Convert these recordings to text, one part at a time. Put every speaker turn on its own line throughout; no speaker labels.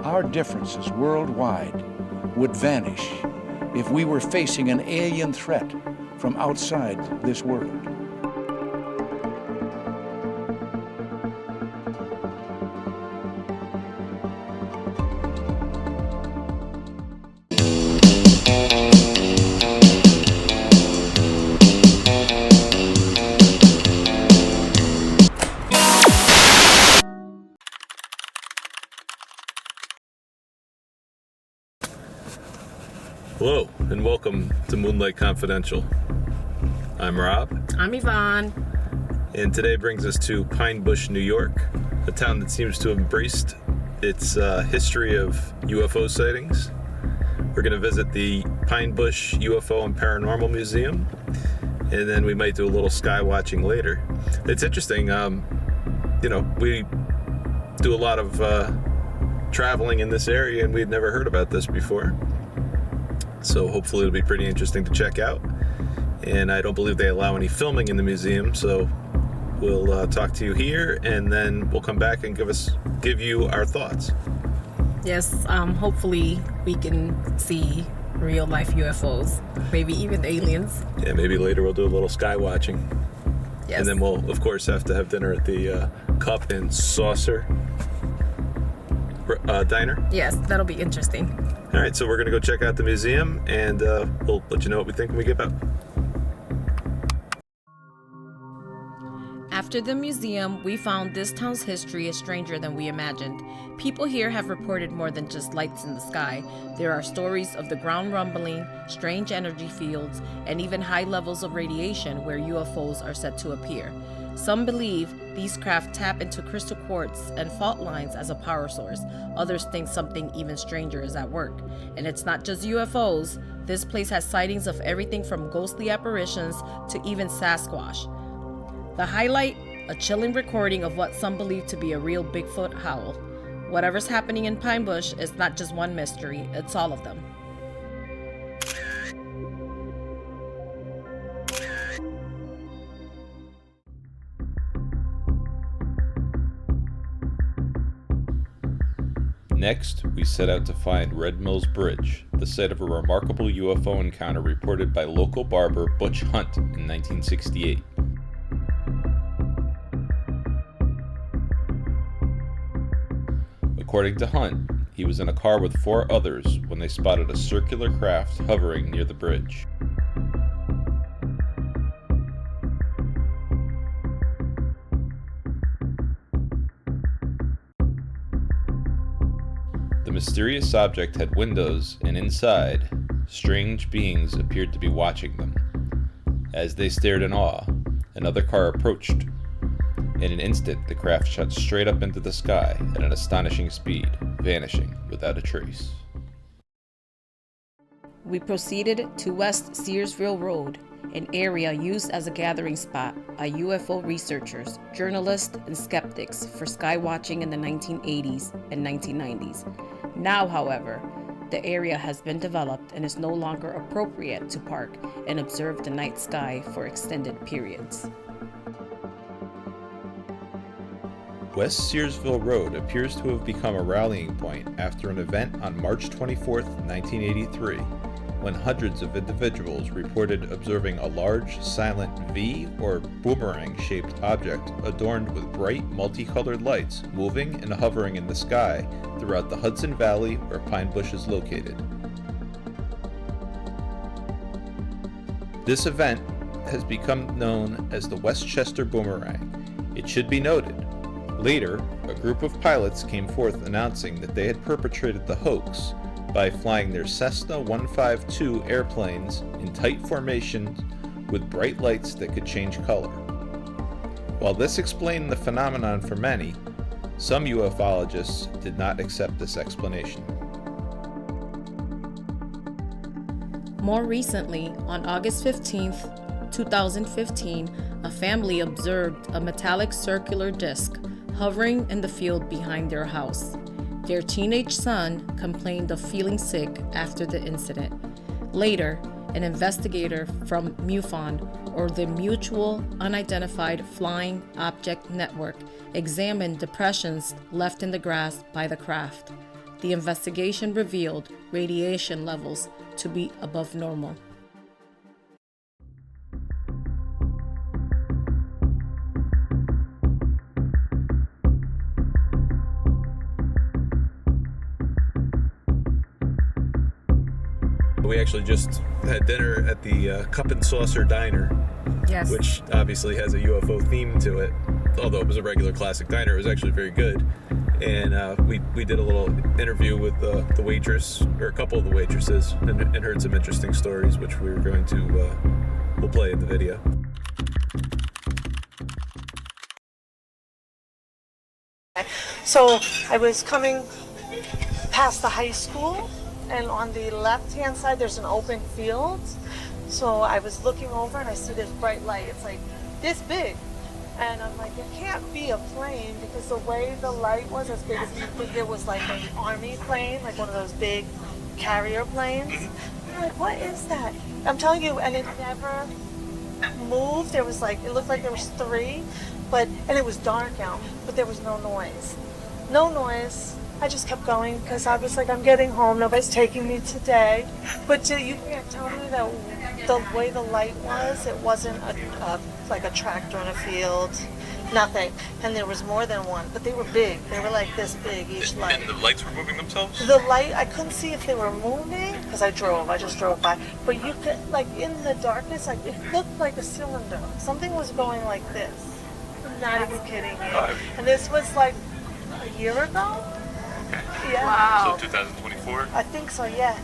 Our differences worldwide would vanish if we were facing an alien threat from outside this world.
Hello, and welcome to Moonlight Confidential. I'm Rob.
I'm Yvonne.
And today brings us to Pine Bush, New York, a town that seems to have embraced its history of UFO sightings. We're going to visit the Pine Bush UFO and Paranormal Museum, and then we might do a little sky watching later. It's interesting, we do a lot of traveling in this area, and we'd never heard about this before. So hopefully it'll be pretty interesting to check out. And I don't believe they allow any filming in the museum, so we'll talk to you here, and then we'll come back and give you our thoughts.
Yes, hopefully we can see real life UFOs, maybe even aliens.
Yeah, maybe later we'll do a little sky watching.
Yes.
And then we'll, of course, have to have dinner at the Cup and Saucer diner.
Yes, that'll be interesting.
All right, so we're going to go check out the museum, and we'll let you know what we think when we get back.
After the museum, we found this town's history is stranger than we imagined. People here have reported more than just lights in the sky. There are stories of the ground rumbling, strange energy fields, and even high levels of radiation where UFOs are said to appear. Some believe these craft tap into crystal quartz and fault lines as a power source. Others think something even stranger is at work. And it's not just UFOs. This place has sightings of everything from ghostly apparitions to even Sasquatch. The highlight, a chilling recording of what some believe to be a real Bigfoot howl. Whatever's happening in Pine Bush is not just one mystery, it's all of them.
Next, we set out to find Red Mills Bridge, the site of a remarkable UFO encounter reported by local barber Butch Hunt in 1968. According to Hunt, he was in a car with 4 others when they spotted a circular craft hovering near the bridge. The mysterious object had windows, and inside, strange beings appeared to be watching them. As they stared in awe, another car approached. In an instant, the craft shot straight up into the sky at an astonishing speed, vanishing without a trace.
We proceeded to West Searsville Road, an area used as a gathering spot by UFO researchers, journalists, and skeptics for sky watching in the 1980s and 1990s. Now, however, the area has been developed and is no longer appropriate to park and observe the night sky for extended periods.
West Searsville Road appears to have become a rallying point after an event on March 24, 1983, when hundreds of individuals reported observing a large, silent V or boomerang-shaped object adorned with bright, multicolored lights moving and hovering in the sky throughout the Hudson Valley where Pine Bush is located. This event has become known as the Westchester Boomerang. It should be noted, later, a group of pilots came forth announcing that they had perpetrated the hoax by flying their Cessna 152 airplanes in tight formations with bright lights that could change color. While this explained the phenomenon for many, some ufologists did not accept this explanation.
More recently, on August 15, 2015, a family observed a metallic circular disc hovering in the field behind their house. Their teenage son complained of feeling sick after the incident. Later, an investigator from MUFON, or the Mutual Unidentified Flying Object Network, examined depressions left in the grass by the craft. The investigation revealed radiation levels to be above normal.
We actually just had dinner at the Cup and Saucer Diner,
Yes.
which obviously has a UFO theme to it. Although it was a regular classic diner, it was actually very good. And we did a little interview with the waitress, or a couple of the waitresses, and heard some interesting stories, which we were going to, we'll play in the video.
So I was coming past the high school, and on the left-hand side there's an open field. So I was looking over and I see this bright light. It's like this big. And I'm like, it can't be a plane, because the way the light was as big as you think it was like an army plane, like one of those big carrier planes. I'm like, what is that? I'm telling you, and it never moved. There was like, it looked like there was three, and it was dark out, but there was no noise. No noise. I just kept going because I was like, I'm getting home. Nobody's taking me today. But you can't tell me that the way the light was, it wasn't like a tractor in a field, nothing. And there was more than one, but they were big. They were like this big, each light.
And the lights were moving themselves?
The light, I couldn't see if they were moving because I just drove by. But you could, like in the darkness, like it looked like a cylinder. Something was going like this. I'm not even kidding you. And this was like a year ago.
Okay.
Yeah.
Wow.
So 2024?
I think so, yeah.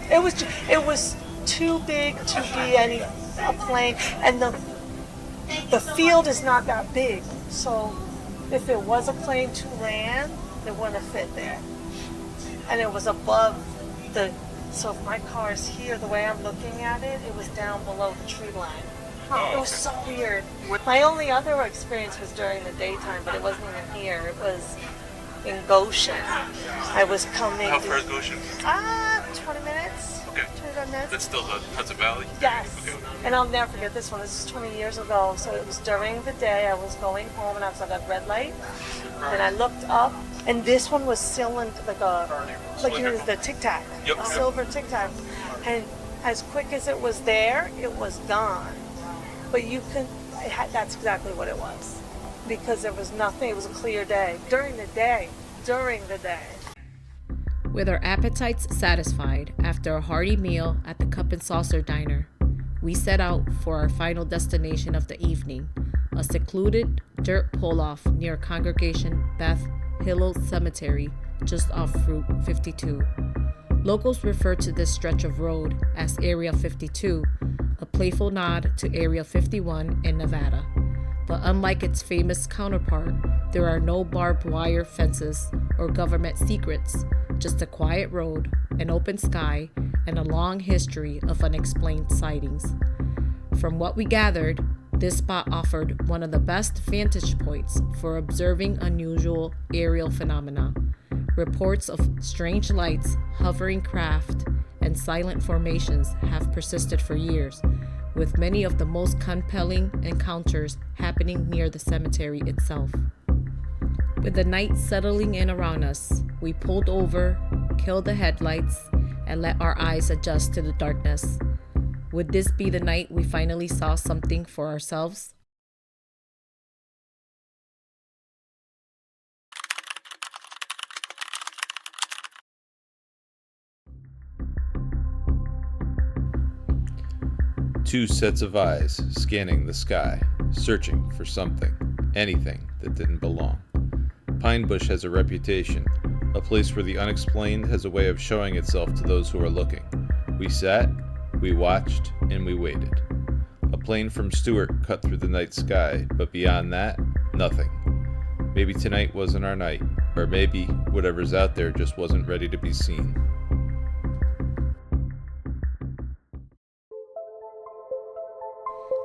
It was too big to be a plane, and the field is not that big. So if it was a plane to land, it wouldn't have fit there. And it was above so if my car is here, the way I'm looking at it, it was down below the tree line. It was so weird. My only other experience was during the daytime, but it wasn't even here. It was in Goshen. I was coming.
How far is Goshen?
20 minutes.
Okay.
25 minutes.
That's still the Hudson Valley?
Yes.
Okay.
And I'll never forget this one. This is 20 years ago. So it was during the day. I was going home and I was at a red light. And I looked up, and this one was cylinder, like you know, the Tic Tac,
Yep.
a silver Tic Tac. And as quick as it was there, it was gone. But that's exactly what it was. Because there was nothing, it was a clear day. During the day.
With our appetites satisfied after a hearty meal at the Cup and Saucer Diner, we set out for our final destination of the evening, a secluded dirt pull-off near Congregation Beth Hillel Cemetery just off Route 52. Locals refer to this stretch of road as Area 52, a playful nod to Area 51 in Nevada. But unlike its famous counterpart, there are no barbed wire fences or government secrets, just a quiet road, an open sky, and a long history of unexplained sightings. From what we gathered, this spot offered one of the best vantage points for observing unusual aerial phenomena. Reports of strange lights, hovering craft, and silent formations have persisted for years, with many of the most compelling encounters happening near the cemetery itself. With the night settling in around us, we pulled over, killed the headlights, and let our eyes adjust to the darkness. Would this be the night we finally saw something for ourselves?
Two sets of eyes scanning the sky, searching for something, anything that didn't belong. Pine Bush has a reputation, a place where the unexplained has a way of showing itself to those who are looking. We sat, we watched, and we waited. A plane from Stewart cut through the night sky, but beyond that, nothing. Maybe tonight wasn't our night, or maybe whatever's out there just wasn't ready to be seen.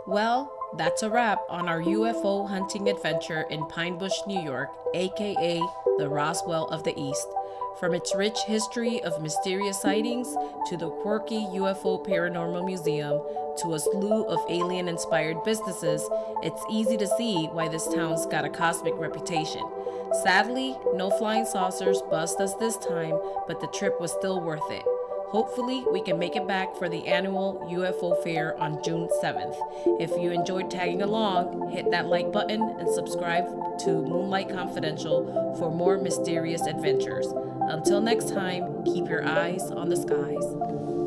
Well, That's a wrap on our UFO hunting adventure in Pine Bush, New York, aka the Roswell of the East. From its rich history of mysterious sightings to the quirky UFO Paranormal Museum to a slew of alien-inspired businesses, it's easy to see why this town's got a cosmic reputation. Sadly, no flying saucers buzzed us this time, but the trip was still worth it. Hopefully, we can make it back for the annual UFO Fair on June 7th. If you enjoyed tagging along, hit that like button and subscribe to Moonlight Confidential for more mysterious adventures. Until next time, keep your eyes on the skies.